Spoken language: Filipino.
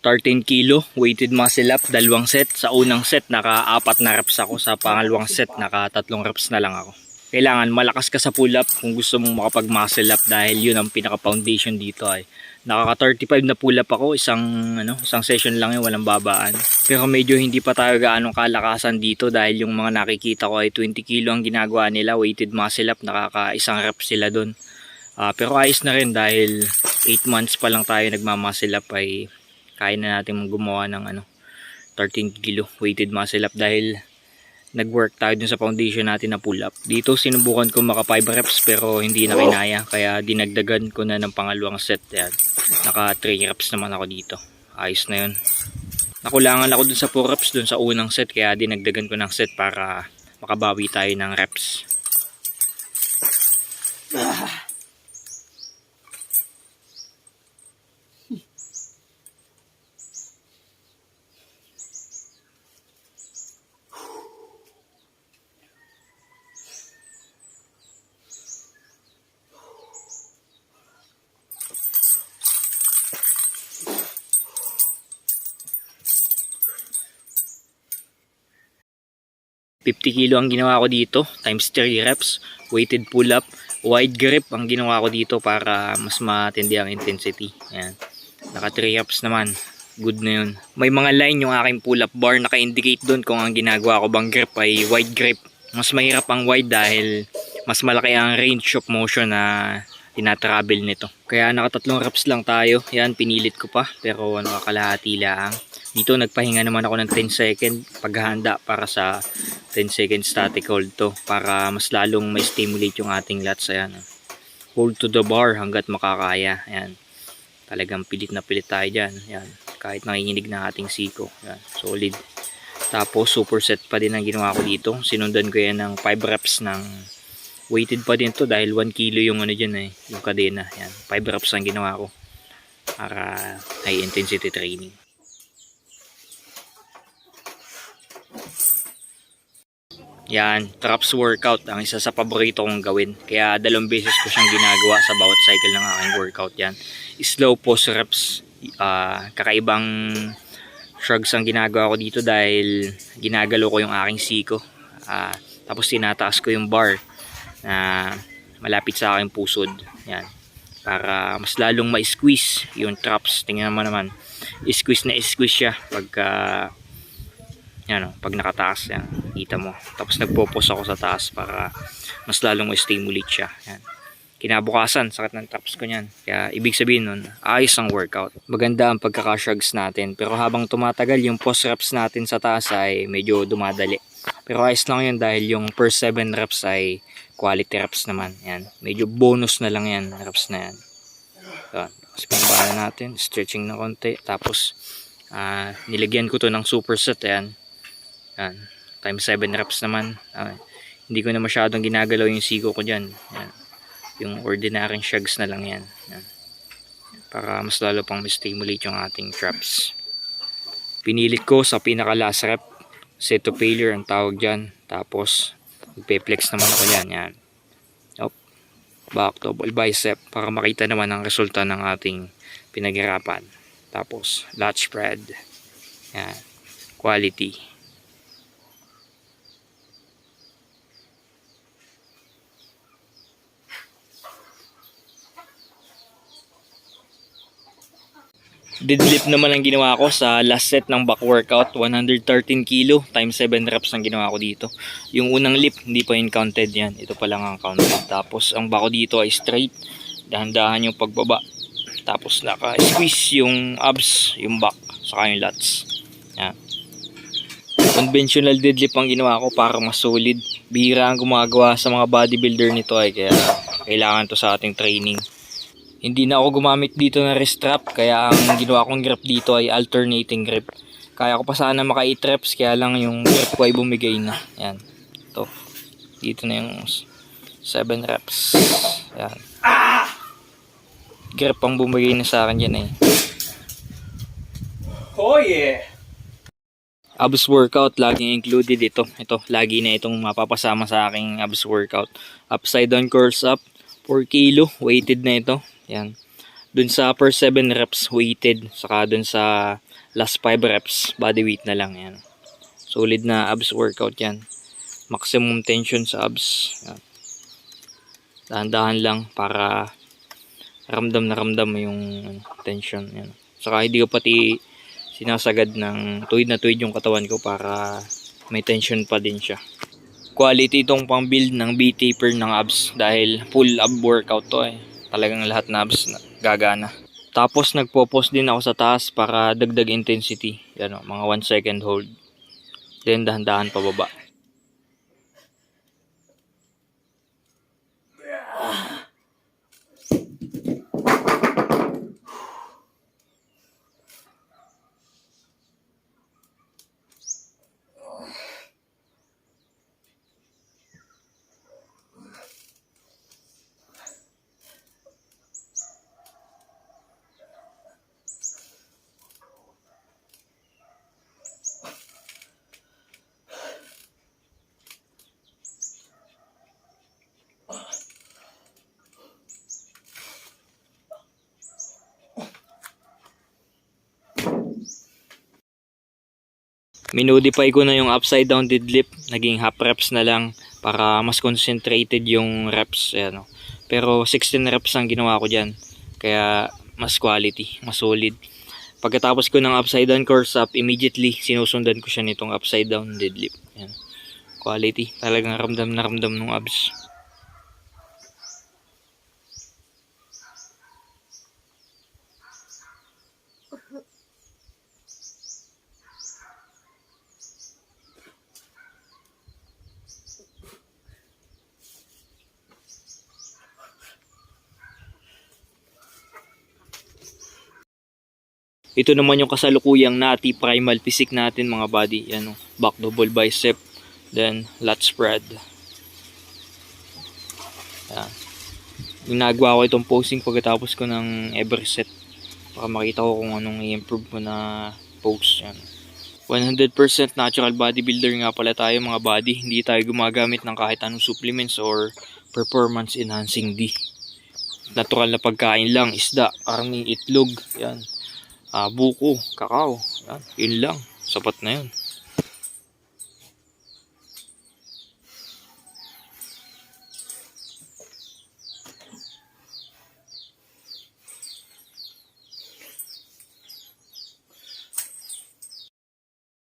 13 kilo weighted muscle up, dalawang set. Sa unang set naka-4 na reps ako, sa pangalawang set naka-3 reps na lang ako. Kailangan malakas ka sa pull up kung gusto mong makapag muscle up, dahil yun ang pinaka foundation dito. Ay nakaka 35 na pull up ako, isang session lang yun, walang babaan. Pero medyo hindi pa tayo gaano kalakasan dito, dahil yung mga nakikita ko ay 20 kilo ang ginagawa nila weighted muscle up, nakaka isang reps sila dun. Pero ayos na rin, dahil 8 months pa lang tayo nagma-muscle up, ay kaya na natin gumawa ng 13 kilo weighted muscle up, dahil nag-work tayo dun sa foundation natin na pull up. Dito sinubukan ko maka 5 reps pero hindi na kinaya, kaya dinagdagan ko na ng pangalawang set. Yan, naka 3 reps naman ako dito. Ayos na yun. Nakulangan ako dun sa 4 reps dun sa unang set, kaya dinagdagan ko ng set para makabawi tayo ng reps. 50 kilo ang ginawa ko dito times 3 reps, weighted pull up, wide grip ang ginawa ko dito para mas matindi ang intensity. Ayan. Naka 3 reps naman, good na yun. May mga line yung aking pull up bar, naka-indicate doon kung ang ginagawa ko bang grip ay wide grip. Mas mahirap ang wide dahil mas malaki ang range of motion na tinatravel nito. Kaya naka 3 reps lang tayo. Yan, pinilit ko pa pero nakakalahati lang. Dito nagpahinga naman ako ng 10 second paghahanda para sa 10 second static hold to, para mas lalong may stimulate yung ating lats. Ayan, hold to the bar hanggat makakaya. Ayan, talagang pilit na pilit tayo dyan. Ayan, kahit nanginginig na ating siko. Ayan, solid. Tapos superset pa din ang ginawa ko dito. Sinundan ko yan ng 5 reps ng weighted pa din to, dahil 1 kilo yung dyan yung kadena. Ayan, 5 reps ang ginawa ko para high intensity training. Yan, traps workout ang isa sa paborito kong gawin. Kaya 2 beses ko siyang ginagawa sa bawat cycle ng aking workout. Yan, slow pause reps. Kakaibang shrugs ang ginagawa ko dito, dahil ginagalo ko yung aking siko. Tapos tinataas ko yung bar na malapit sa aking pusod. Yan, para mas lalong ma-squeeze yung traps. Tingnan mo naman, squeeze na squeeze siya pagka pag nakataas. Yan, kita mo. Tapos nagpo-pause ako sa taas para mas lalong ma-stimulate siya. Yan. Kinabukasan, sakit ng traps ko niyan. Kaya ibig sabihin nun, ayos ang workout. Maganda ang pagkaka-shrugs natin. Pero habang tumatagal, yung post reps natin sa taas ay medyo dumadali. Pero ayos lang yun, dahil yung per 7 reps ay quality reps naman. Yan. Medyo bonus na lang yan, reps na yan. Yan. Tapos pinabala natin, stretching na konti. Tapos nilagyan ko to ng superset. Yan. Yan, times 7 reps naman. Hindi ko na masyadong ginagalaw yung siko ko dyan. Yan. Yung ordinary shrugs na lang yan. Yan. Para mas lalo pang stimulate yung ating traps. Pinilit ko sa pinaka last rep, set to failure ang tawag dyan. Tapos magpe-flex naman ako dyan. Yan. Back double bicep para makita naman ang resulta ng ating pinaghirapan. Tapos lat spread. Yan. Quality. Deadlift naman ang ginawa ko sa last set ng back workout. 113 kilo times 7 reps ang ginawa ko dito. Yung unang lift hindi pa yun counted. Yan, ito pa lang ang counted. Tapos ang back ko dito ay straight, dahan-dahan yung pagbaba. Tapos naka-squeeze yung abs, yung back, saka yung lats. Yan. Conventional deadlift ang ginawa ko para mas solid. Bihira ang gumagawa sa mga bodybuilder nito kaya kailangan to sa ating training. Hindi na ako gumamit dito ng wrist strap, kaya ang ginawa kong grip dito ay alternating grip. Kaya ko pa sana maka 8 reps, kaya lang yung grip ko ay bumigay na. Yan. Ito. Dito na yung 7 reps. Yan. Grip ang bumigay na sa akin yan Oh yeah! Abs workout, laging included ito. Ito, lagi na itong mapapasama sa aking abs workout. Upside down curls up, 4 kilo, weighted na ito. Yan. Dun sa per 7 reps weighted, saka dun sa last 5 reps, body weight na lang. Yan. Solid na abs workout yan. Maximum tension sa abs. Yan. Dahan-dahan lang para ramdam na ramdam mo yung tension. Yan. Saka hindi ko pati sinasagad ng tuwid na tuwid yung katawan ko para may tension pa din siya. Quality itong pang build ng B-taper ng abs dahil full ab workout to eh. Talagang lahat na abs gagana. Tapos nagpo-pause din ako sa taas para dagdag intensity. Yan o, mga 1 second hold. Then dahan-dahan pababa. Minodify ko na yung upside down deadlift. Naging half reps na lang para mas concentrated yung reps. Ayan, o. Pero 16 reps ang ginawa ko dyan. Kaya mas quality, mas solid. Pagkatapos ko ng upside down course up, immediately sinusundan ko siya nitong upside down deadlift. Ayan. Quality. Talagang ramdam na ramdam ng abs. Ito naman yung kasalukuyang nati primal physique natin mga body. Yan, back double bicep, then lat spread. Yan. Ginagawa ko itong posing pagkatapos ko ng every set para makita ko kung anong i-improve ko na pose. Yan. 100% natural bodybuilder nga pala tayo mga body. Hindi tayo gumagamit ng kahit anong supplements or performance enhancing D. Natural na pagkain lang, isda, karni, itlog, yan. Buko, kakao, yan, yun lang, sapat na yun.